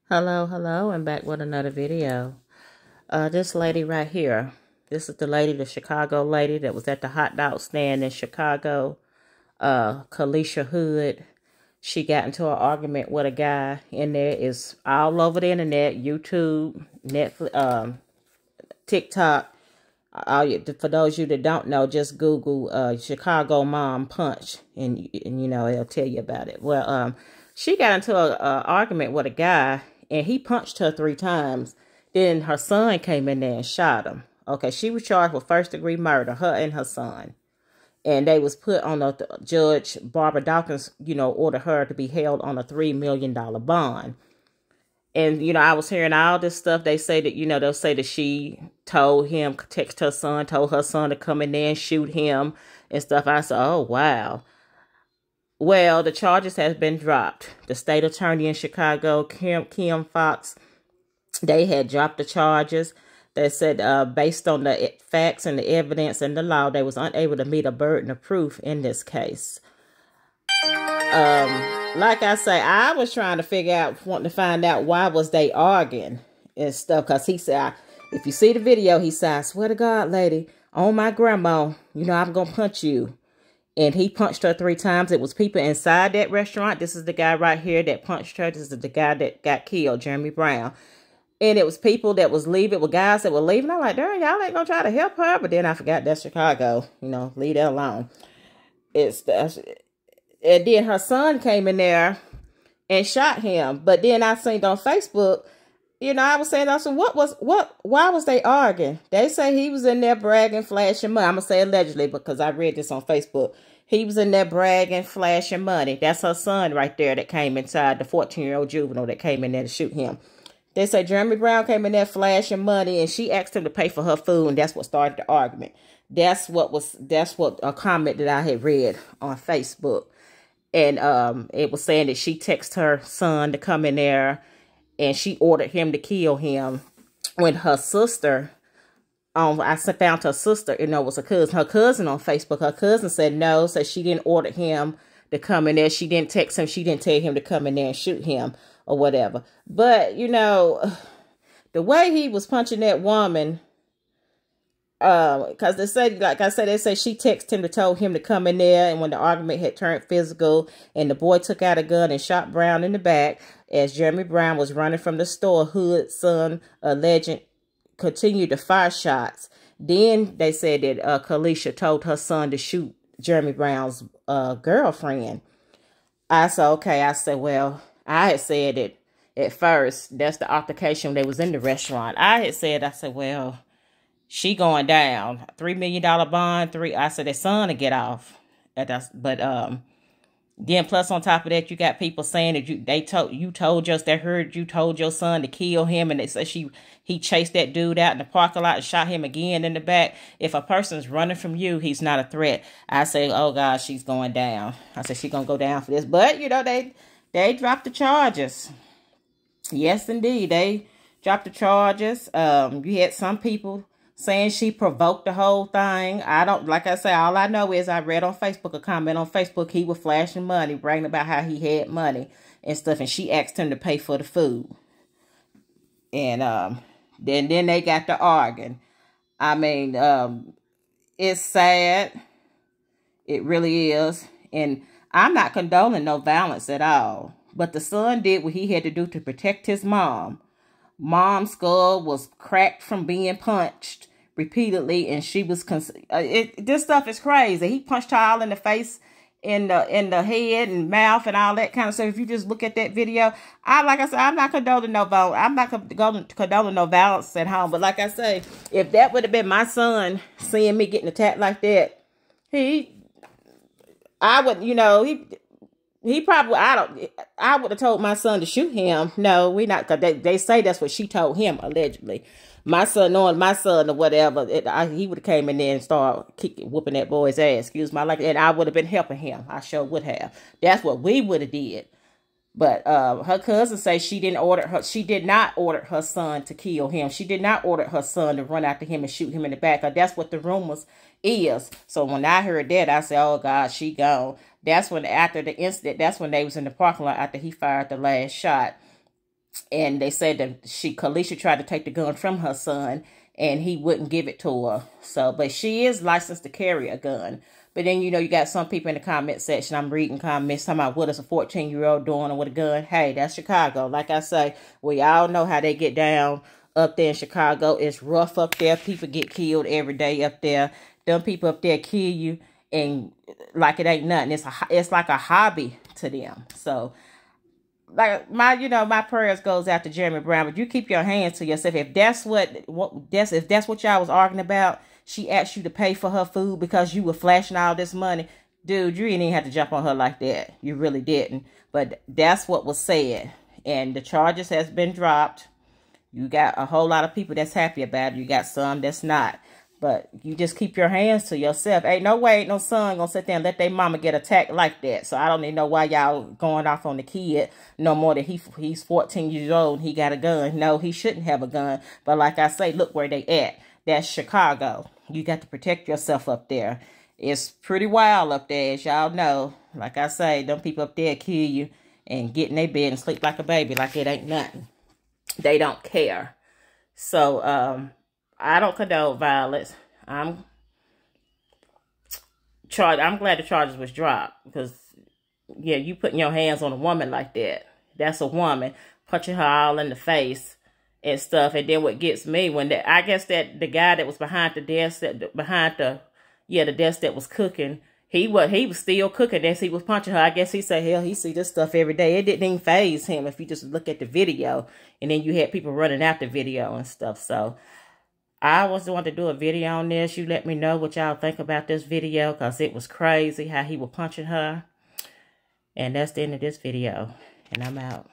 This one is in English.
Hello, and back with another video. This lady right here, this is the lady, the Chicago lady that was at the hot dog stand in Chicago, Carlishia Hood. She got into an argument with a guy in there. It's all over the internet, YouTube, Netflix, TikTok. For those of you that don't know, just Google Chicago mom punch, and you know it'll tell you about it. Well, she got into a argument with a guy, and he punched her 3 times. Then her son came in there and shot him. Okay, she was charged with first-degree murder, her and her son, and they was put on a Judge Barbara Dawkins, ordered her to be held on a $3 million bond. And, I was hearing all this stuff. They say that, they'll say that she told him, text her son, told her son to come in there and shoot him and stuff. I said, oh, wow. Well, the charges has been dropped. The state attorney in Chicago, Kim Fox, they had dropped the charges. They said based on the facts and the evidence and the law, they was unable to meet a burden of proof in this case. Like I say, I was trying to figure out, wanting to find out why was they arguing and stuff. Because he said, if you see the video, he said, I swear to God, lady, on my grandma, I'm going to punch you. And he punched her 3 times. It was people inside that restaurant. This is the guy right here that punched her. This is the guy that got killed, Jeremy Brown. And it was people that was leaving, with guys that were leaving. I'm like, darn, y'all ain't going to try to help her. But then I forgot that's Chicago. Leave that alone. And then her son came in there and shot him. But then I seen on Facebook, I was saying, why was they arguing? They say he was in there bragging, flashing money. I'm going to say allegedly because I read this on Facebook. He was in there bragging, flashing money. That's her son right there that came inside, the 14-year-old juvenile that came in there to shoot him. They say Jeremy Brown came in there flashing money, and she asked him to pay for her food, and that's what started the argument. That's what a comment that I had read on Facebook. And it was saying that she texted her son to come in there, and she ordered him to kill him. When her sister, I found her sister, was her cousin on Facebook. Her cousin said no, so she didn't order him to come in there. She didn't text him. She didn't tell him to come in there and shoot him or whatever. But, the way he was punching that woman, because they say, like I said, they say she texted him to tell him to come in there, and when the argument had turned physical, and the boy took out a gun and shot Brown in the back as Jeremy Brown was running from the store, Hood's son, alleged, continued to fire shots. Then they said that Carlishia told her son to shoot Jeremy Brown's girlfriend. I said, okay. I said, well, I had said it at first. That's the altercation when they was in the restaurant. I said, well, she going down. $3 million bond. I said, their son to get off. But then plus on top of that, you got people saying that you told your son to kill him, and they said he chased that dude out in the parking lot and shot him again in the back. If a person's running from you, he's not a threat. I say, oh God, she's going down. I said she's gonna go down for this. But they dropped the charges. Yes, indeed, they dropped the charges. You had some people saying she provoked the whole thing. Like I say, all I know is I read on Facebook, a comment on Facebook, he was flashing money, bragging about how he had money and stuff, and she asked him to pay for the food. And then they got to arguing. I mean, it's sad. It really is. And I'm not condoning no violence at all. But the son did what he had to do to protect his mom. Mom's skull was cracked from being punched repeatedly, and she was this stuff is crazy. He punched her all in the face, in the head and mouth and all that kind of stuff. If you just look at that video, like I said, I'm not condoning no violence. I'm not condoning no violence at home. But like I say, if that would have been my son seeing me getting attacked like that, I would, he probably, I would have told my son to shoot him. No, we not, because they say that's what she told him, allegedly. My son, knowing my son or whatever, he would have came in there and started whooping that boy's ass, excuse my language, and I would have been helping him. I sure would have. That's what we would have did. But her cousin say she did not order her son to kill him. She did not order her son to run after him and shoot him in the back. That's what the rumors is. So when I heard that, I said, oh God, she gone. That's when, after the incident, that's when they was in the parking lot after he fired the last shot. And they said that Carlishia tried to take the gun from her son, and he wouldn't give it to her. So, but she is licensed to carry a gun. But then, you know, you got some people in the comment section. I'm reading comments talking about what is a 14-year-old doing with a gun. Hey, that's Chicago. Like I say, we all know how they get down up there in Chicago. It's rough up there. People get killed every day up there. Them people up there kill you, and like it ain't nothing. It's like a hobby to them. So, like my prayers goes out to Jeremy Brown, but you keep your hands to yourself. If that's what y'all was arguing about, she asked you to pay for her food because you were flashing all this money. Dude, you didn't even have to jump on her like that. You really didn't. But that's what was said. And the charges has been dropped. You got a whole lot of people that's happy about it. You got some that's not. But you just keep your hands to yourself. Ain't no way, ain't no son gonna sit there and let their mama get attacked like that. So I don't even know why y'all going off on the kid no more than he's 14 years old and he got a gun. No, he shouldn't have a gun. But like I say, look where they at. That's Chicago. You got to protect yourself up there. It's pretty wild up there, as y'all know. Like I say, them people up there kill you and get in their bed and sleep like a baby like it ain't nothing. They don't care. So, I don't condone violence. I'm glad the charges was dropped because, yeah, you putting your hands on a woman like that. That's a woman punching her all in the face and stuff. And then what gets me when I guess that the guy that was behind the desk the desk that was cooking, he was still cooking as he was punching her. I guess he said, hell, he see this stuff every day. It didn't even faze him if you just look at the video. And then you had people running out the video and stuff. So I was the one to do a video on this. You let me know what y'all think about this video because it was crazy how he was punching her. And that's the end of this video. And I'm out.